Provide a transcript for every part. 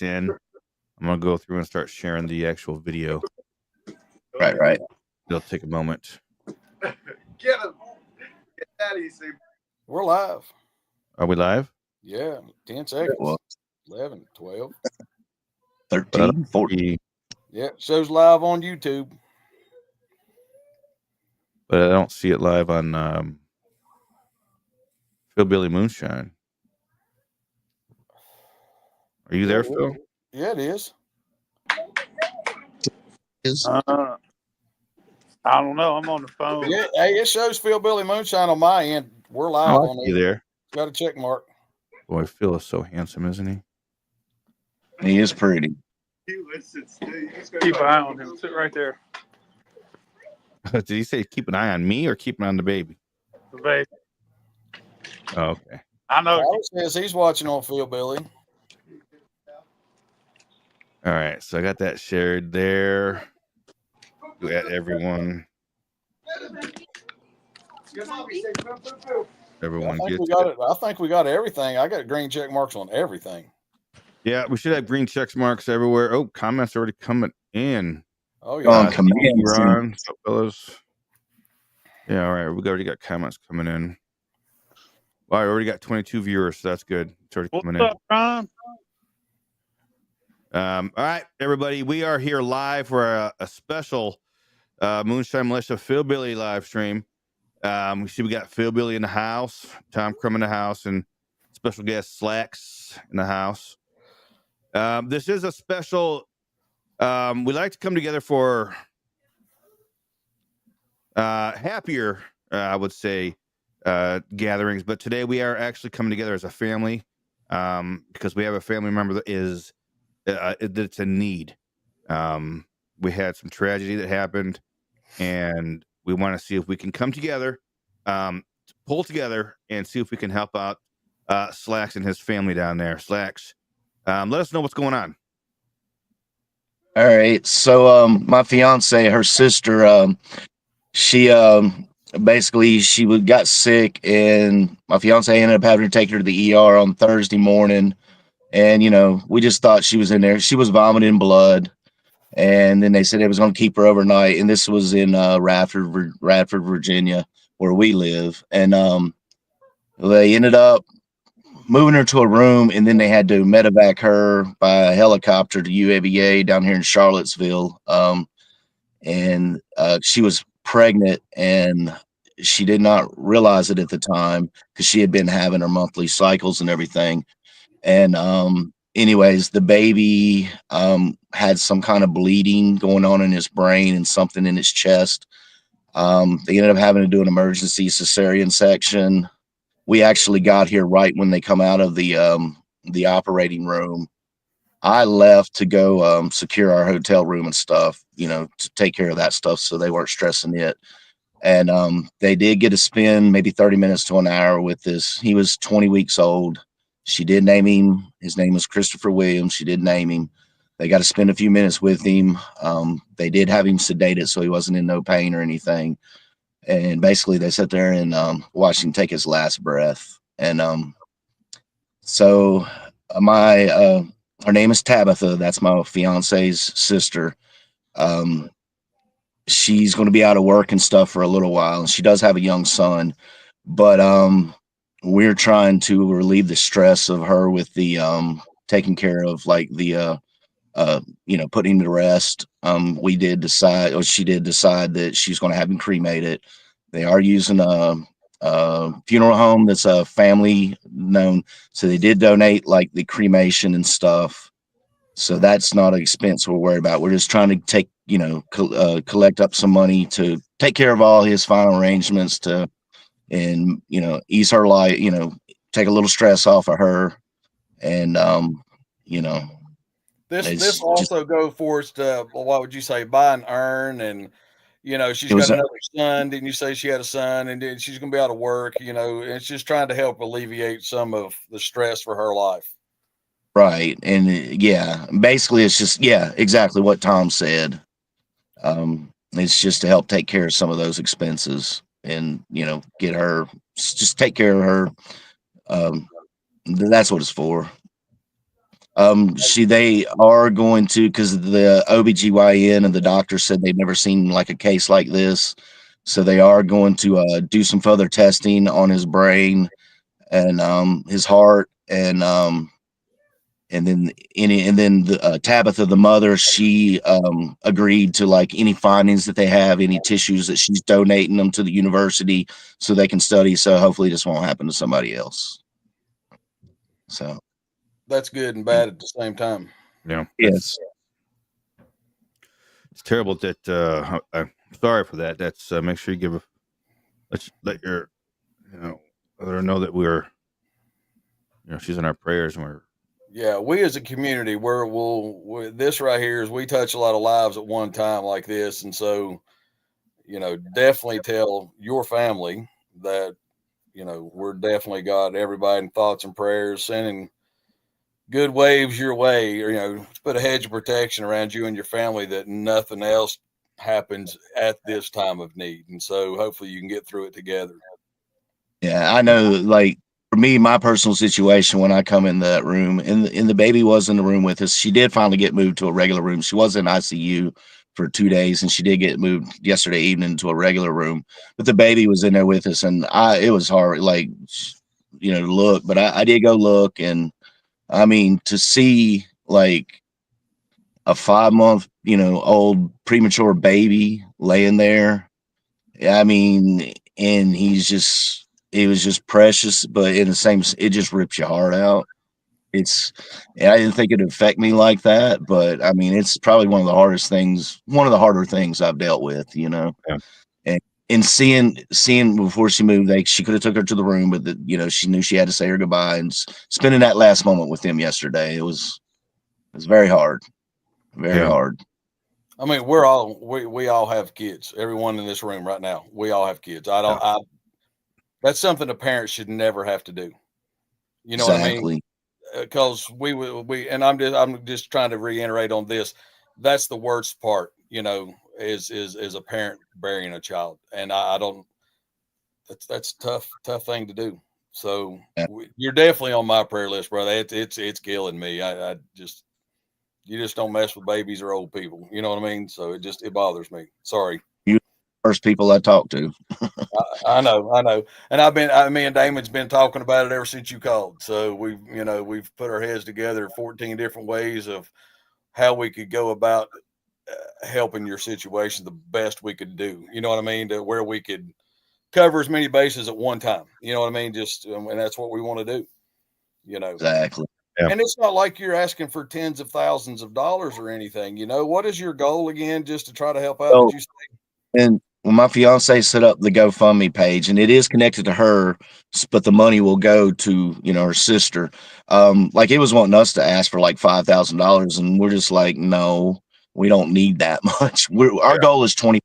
in. I'm gonna go through and start sharing the actual video. Right. It'll take a moment. Get him. Get that easy. We're live. Are we live? Yeah, 10 seconds. Well, 11, 12. 13, 14. Yeah, show's live on YouTube. But I don't see it live on Philbilly Moonshine. Are you there, Phil? Yeah, it is. I don't know. I'm on the phone. Yeah, hey, it shows Philbilly Moonshine on my end. We're live on You it. there? Got a check mark. Boy, Phil is so handsome, isn't he? He is pretty. Keep an eye on him. Sit right there. Did he say keep an eye on me or keep an eye on the baby? The baby. Oh, okay. I know. Alex says he's watching on Philbilly. All right, so I got that shared there. You at everyone. Everyone I think gets we got it. I think we got everything. I got green check marks on everything. Yeah, we should have green check marks everywhere. Oh, comments already coming in. Oh On yeah. commands. Ron, what's up, fellas? Yeah, all right. We already got comments coming in. Well, I already got 22 viewers, so that's good. It's already coming What's up, Ron? in. All right, everybody. We are here live for a special Moonshine Militia Philbilly live stream. We see we got Philbilly in the house, Tom Crum in the house, and special guest Slacks in the house. This is a special. We like to come together for happier, I would say, gatherings. But today we are actually coming together as a family because we have a family member that is that's in need. We had some tragedy that happened, and we want to see if we can come together, pull together, and see if we can help out Slacks and his family down there. Slacks, let us know what's going on. All right. So my fiance, her sister, she basically got sick, and my fiance ended up having to take her to the ER on Thursday morning. And we just thought she was in there. She was vomiting blood, and then they said it was going to keep her overnight. And this was in Radford, Virginia, where we live. And they ended up moving her to a room, and then they had to medevac her by helicopter to UAVA down here in Charlottesville. And she was pregnant, and she did not realize it at the time because she had been having her monthly cycles and everything. And anyways, the baby had some kind of bleeding going on in his brain and something in his chest. They ended up having to do an emergency cesarean section. We actually got here right when they come out of the operating room. I left to go secure our hotel room and stuff, to take care of that stuff so they weren't stressing it. And they did get to spend maybe 30 minutes to an hour with this. He was 20 weeks old. She did name him. His name was Christopher Williams. She did name him. They got to spend a few minutes with him. They did have him sedated so he wasn't in no pain or anything. And basically they sat there and watched him take his last breath. And so her name is Tabitha. That's my fiance's sister. She's going to be out of work and stuff for a little while. And she does have a young son, but we're trying to relieve the stress of her with the taking care of like the putting him to rest. She did decide that she's going to have him cremated. They are using a funeral home that's a family known, so they did donate like the cremation and stuff. So that's not an expense we're worried about. We're just trying to take collect up some money to take care of all his final arrangements and ease her life, take a little stress off of her. And This also go for us to, what would you say, buy an urn, and she's got another son. Didn't you say she had a son, and then she's gonna be out of work? It's just trying to help alleviate some of the stress for her life. Right. And basically it's just, exactly what Tom said. It's just to help take care of some of those expenses and, get her, just take care of her. That's what it's for. They are going to, because the OBGYN and the doctor said they've never seen like a case like this. So they are going to do some further testing on his brain and his heart and then the Tabitha, the mother, she agreed to like any findings that they have, any tissues that she's donating them to the university so they can study. So hopefully this won't happen to somebody else. So That's good and bad at the same time. Yeah. yes, It's terrible that I'm sorry for that. That's make sure you give let your let her know that we're she's in our prayers and we're Yeah, we as a community, this right here is we touch a lot of lives at one time like this, and so definitely tell your family that we're definitely got everybody in thoughts and prayers, sending good waves your way, or to put a hedge of protection around you and your family that nothing else happens at this time of need, and so hopefully you can get through it together. yeah, I know. Like for me, my personal situation when I come in that room and the baby was in the room with us, she did finally get moved to a regular room. She was in ICU for 2 days, and she did get moved yesterday evening to a regular room. But the baby was in there with us, and it was hard, like to look. But I did go look, and I mean to see like a 5-month old premature baby laying there. I mean, and it was just precious, but in the same, it just rips your heart out. I didn't think it'd affect me like that, but I mean, it's probably one of the harder things I've dealt with, Yeah. And seeing before she moved, she could have took her to the room, but she knew she had to say her goodbye, and spending that last moment with them yesterday, it was very hard, very hard. I mean, we all have kids. Everyone in this room right now, we all have kids. That's something a parent should never have to do. You know what I mean? Because and I'm just trying to reiterate on this. That's the worst part, is a parent burying a child, and I don't. That's tough thing to do. So Yeah. You're definitely on my prayer list, brother. It's killing me. You just don't mess with babies or old people. You know what I mean? So it bothers me. Sorry. First people I talked to. I know. And me and Damon's been talking about it ever since you called. So we've put our heads together 14 different ways of how we could go about helping your situation the best we could do. You know what I mean? To where we could cover as many bases at one time. You know what I mean? And that's what we want to do. Exactly. Yeah. And it's not like you're asking for tens of thousands of dollars or anything. What is your goal again? Just to try to help out? So, did you say? And when my fiance set up the GoFundMe page, and it is connected to her, but the money will go to her sister. Like it was wanting us to ask for like $5,000, and we're just like, no, we don't need that much. Our goal is $20.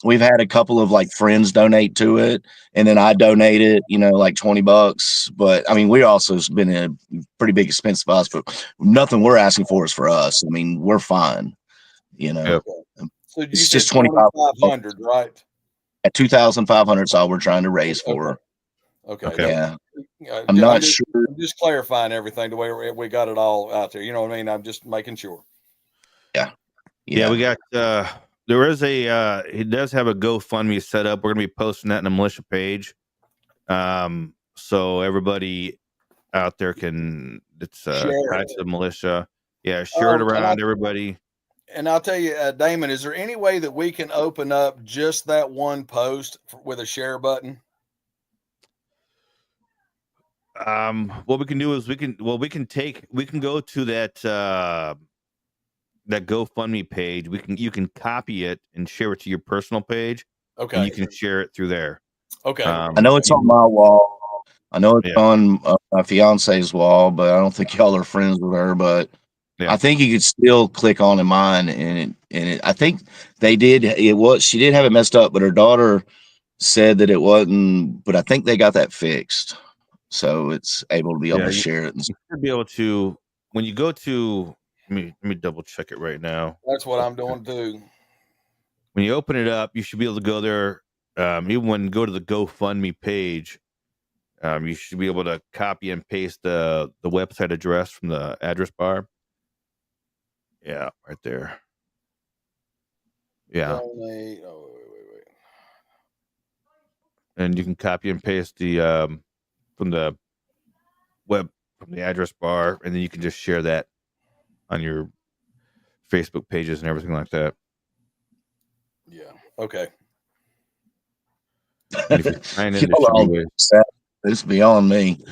We've had a couple of like friends donate to it, and then I donated, like $20. But I mean, we also been in a pretty big expense for us, but nothing we're asking for is for us. I mean, we're fine, Yeah. So it's just 2,500, right? At 2,500 is all we're trying to raise for. Okay. Yeah. I'm not sure. I'm just clarifying everything the way we got it all out there. You know what I mean? I'm just making sure. Yeah, we got there is he does have a GoFundMe set up. We're gonna be posting that in the militia page. So everybody out there can tied to the militia. Yeah, share it around everybody. And I'll tell you, Damon, is there any way that we can open up just that one post with a share button? What we can do is we can go to that that GoFundMe page. You can copy it and share it to your personal page. Okay. And you can share it through there. Okay. I know it's on my wall. I know it's on my fiance's wall, but I don't think y'all are friends with her. But I think you could still click on mine, and I think they did. She did have it messed up, but her daughter said that it wasn't. But I think they got that fixed, so it's able to be able to share it. You should be able to when you go to. Let me double check it right now. That's what I'm doing too. When you open it up, you should be able to go there. Even when you go to the GoFundMe page, You should be able to copy and paste the website address from the address bar. Yeah, right there. Yeah, Donate. Oh, wait. and you can copy and paste the from the address bar, and then you can just share that on your Facebook pages and everything like that. Yeah. Okay. And if you sign in, Y'all all sad. It's beyond me.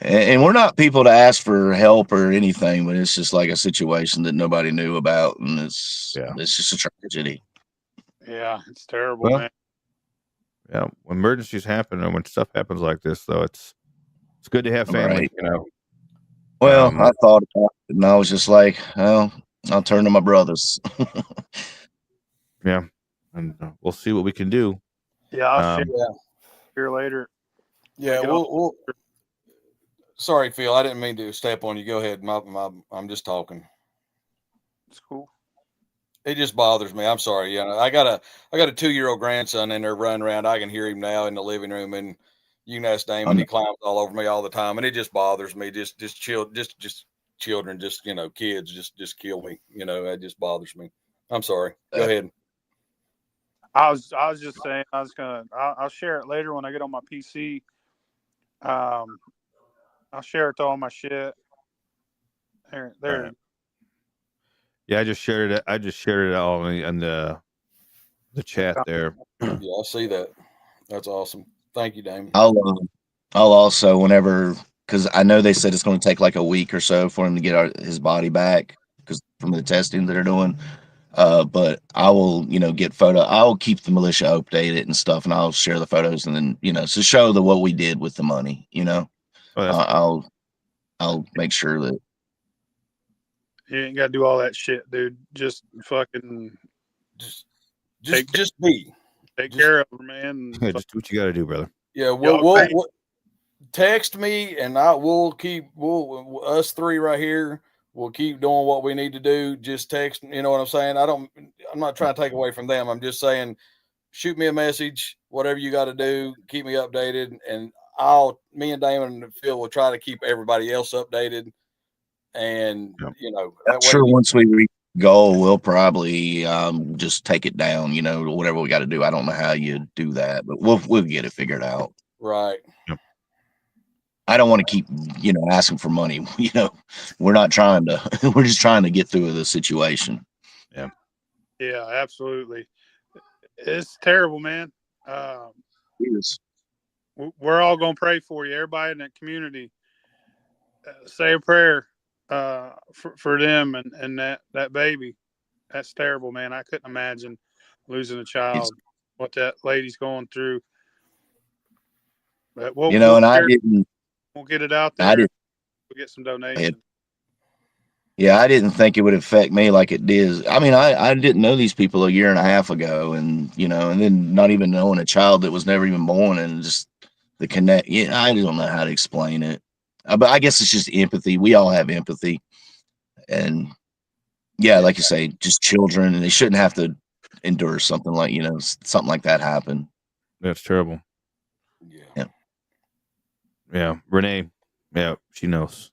And we're not people to ask for help or anything, but it's just like a situation that nobody knew about, and it's just a tragedy. Yeah, it's terrible, Well, man. yeah, when emergencies happen and when stuff happens like this, though, it's good to have family. Right. You know. Well, I thought about it, and I was just like, well, I'll turn to my brothers. Yeah, and we'll see what we can do. Yeah, I'll Um, share later. Yeah. Get We'll. Sorry, Phil. I didn't mean to step on you. Go ahead. I'm just talking. It's cool. It just bothers me. I'm sorry. You know, I got a 2-year-old grandson in there running around. I can hear him now in the living room, and you can ask Damon. He climbs all over me all the time, and it just bothers me. Just children, kids, just kill me. You know, it just bothers me. I'm sorry. Go ahead. I was just saying I'll share it later when I get on my PC. I'll share it to all my shit. There. Right. Yeah, I just shared it. I just shared it all in the chat there. Yeah, I see that. That's awesome. Thank you, Damon. I'll also, whenever, because I know they said it's going to take like a week or so for him to get his body back because from the testing that they're doing. But I will, get photo. I'll keep the militia updated and stuff, and I'll share the photos, and then to show what we did with the money. I'll make sure that You ain't got to do all that shit, dude. Just fucking just be. Take care of her, man. Yeah, just do what you got to do, brother. Yeah, we'll text me, and we'll us three right here. We'll keep doing what we need to do. Just text. You know what I'm saying? I'm not trying to take away from them. I'm just saying, shoot me a message. Whatever you got to do, keep me updated, and me and Damon and Phil will try to keep everybody else updated. And I'm sure once we reach goal, we'll probably just take it down. Whatever we got to do. I don't know how you do that, but we'll get it figured out. Right. Yep. I don't want to keep asking for money. We're not trying to. We're just trying to get through the situation. Yeah. Yeah, absolutely. It's terrible, man. We're all gonna pray for you. Everybody in that community, say a prayer for them and that baby. That's terrible, man. I couldn't imagine losing a child. What that lady's going through. But we'll get it out there. We'll get some donations. Yeah, I didn't think it would affect me like it did. I mean, I didn't know these people a year and a half ago, and and then not even knowing a child that was never even born, and just the connect. Yeah, I don't know how to explain it, but I guess it's just empathy. We all have empathy, and like you say, just children, and they shouldn't have to endure something like something like that happen. That's terrible. Yeah. Renee. Yeah, she knows.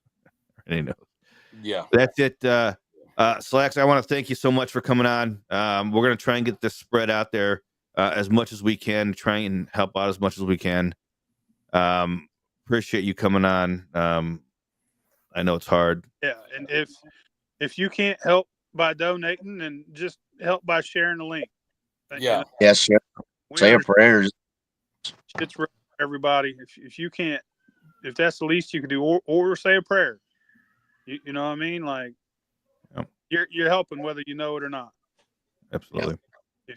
Renee knows. Yeah. That's it. Slacks, I want to thank you so much for coming on. We're going to try and get this spread out there as much as we can, try and help out as much as we can. Appreciate you coming on. I know it's hard. Yeah, and if you can't help by donating, then just help by sharing the link. Yeah. Yes, sure. Say a prayer. It's for everybody. If you can't, if that's the least you can do, or say a prayer. You know what I mean? Like, you're helping whether you know it or not. Absolutely.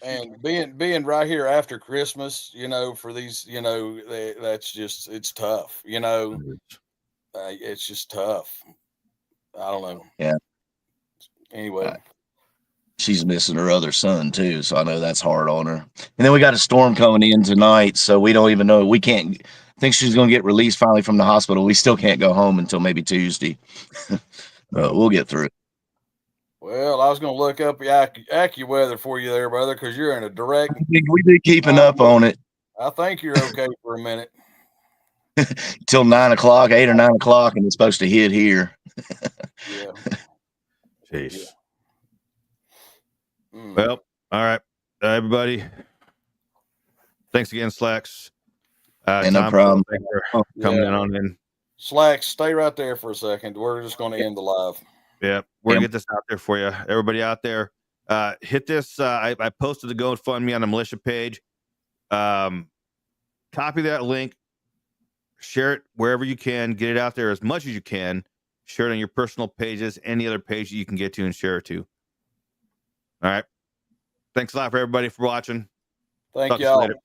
And being right here after Christmas, for these, that's just, it's tough. It's just tough. I don't know. Yeah. Anyway. She's missing her other son too, so I know that's hard on her. And then we got a storm coming in tonight, so we don't even know. We can't think she's going to get released finally from the hospital. We still can't go home until maybe Tuesday. We'll get through it. Well, I was going to look up the AccuWeather for you there, brother, because you're in a direct. We've been keeping up on it. I think you're okay for a minute. till 9 o'clock, 8 or 9 o'clock, and it's supposed to hit here. Yeah. Jeez. Mm. Well, all right, everybody. Thanks again, Slacks. Ain't no Tom, problem. thanks for coming Yeah. in on in. Slacks, stay right there for a second. We're just going to end the live. Yeah, we're gonna Yep. get this out there for you, everybody out there. Hit this. I posted the GoFundMe on the militia page. Copy that link, share it wherever you can, get it out there as much as you can. Share it on your personal pages, any other page that you can get to and share it to. All right. Thanks a lot for everybody for watching. Thank Talk to you y'all. later.